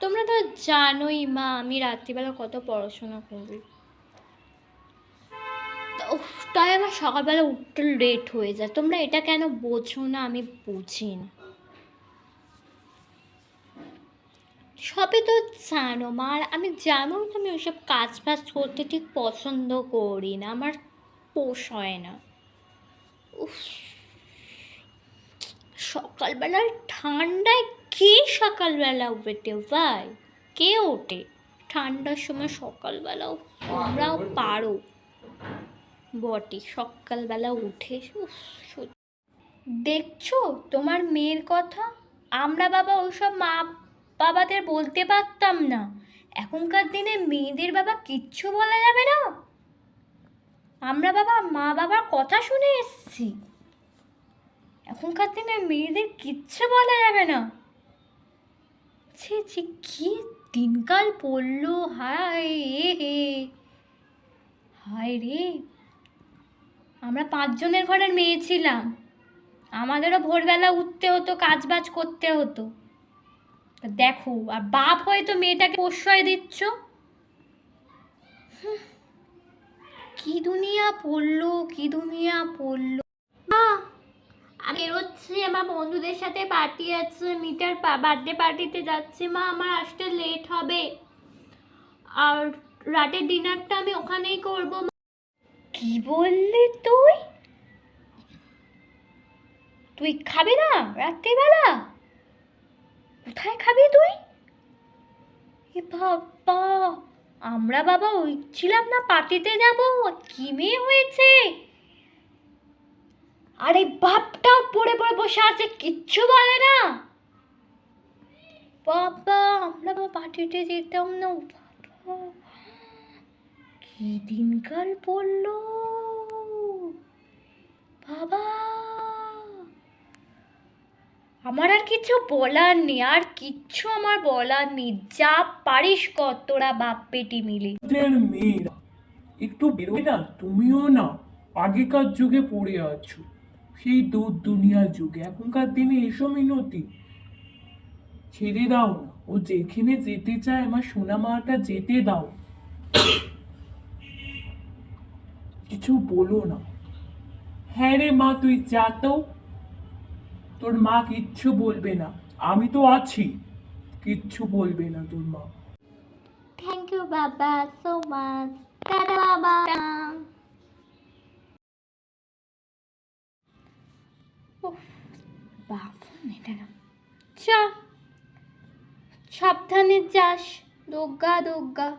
তোমরা তো জানোই মা আমি রাত্রিবেলা কত পড়াশোনা করি। তাই আমার সকালবেলা উঠতে লেট হয়ে যায়। তোমরা এটা কেন বোঝো না আমি বুঝি না। সবই তো জানো মা, আর আমি জানো তো আমি ওইসব কাজ বাজ করতে ঠিক পছন্দ করি না, আমার পোষায় না। উফ, সকালবেলার ঠান্ডায় কে সকালবেলা ওঠে ভাই? কে ওঠে ঠান্ডার সময় সকালবেলাও? তোমরাও পারো বটে সকালবেলা উঠে। দেখছো তোমার মেয়ের কথা, আমরা বাবা ওইসব মা বাবাদের বলতে পারতাম না। এখনকার দিনে মেয়েদের বাবা কিচ্ছু বলা যাবে না। আমরা বাবা মা বাবার কথা শুনে এসছি, এখনকার দিনে মেয়েদের কিচ্ছু বলা যাবে না। ছি ছি, কি দিনকাল পড়লো, হায় হে হায় রে। আমরা 5 জনের ঘরের মেয়ে ছিলাম, আমাদেরও ভোরবেলা উঠতে হতো, কাজ বাজ করতে হতো। দেখো, আর বাপ হয়তো মেয়েটাকে প্রশ্রয় দিচ্ছ। কি দুনিয়া পড়লো, কি দুনিয়া পড়লো। আমি বেরোচ্ছি, আমার বন্ধুদের সাথে পার্টি আছে, মিটার বার্থডে পার্টিতে যাচ্ছি মা, আমার আসতে লেট হবে। আর রাতের ডিনারটা আমি ওখানেই করবো। কি বললি তুই? তুই খাবি না রাত্রিবেলা? কোথায় খাবি তুই? এ বাবা, আমরা বাবা ওই ছিলাম না পার্টিতে যাব। কি মেয়ে হয়েছে, আরে বাপটাও পড়ে পড়ে বসে আছে, কিচ্ছু বলে না। বাবা আমরা বাবা পার্টিতে যেতাম না। বাবা কি দিনকাল পড়লো বাবা। আমার আর কিছু বলার নেই, আর কিচ্ছু আমার বলার নেই। যা পারিস কর তোরা বাপ বেটি মিলে। মেয়েরা একটু বেরোয় না, তুমিও না আগেকার যুগে পড়ে আছো, সেই দূর দুনিয়ার যুগে। এখনকার দিনে এসো মিনতি, ছেড়ে দাও না। ও যেখানে যেতে চায় আমার সোনা মাটা যেতে দাও, কিছু বলো না। হ্যাঁ রে মা, তুই যা তো, তোর মা কিচ্ছু বলবে না, আমি তো আছি, কিচ্ছু বলবে না তোর মা। থ্যাংক ইউ বাবা সো মাচ। টাটা বাবা। বাবা এটা না, চা সাবধানে যাস, দোগ্গা দোগ্গা।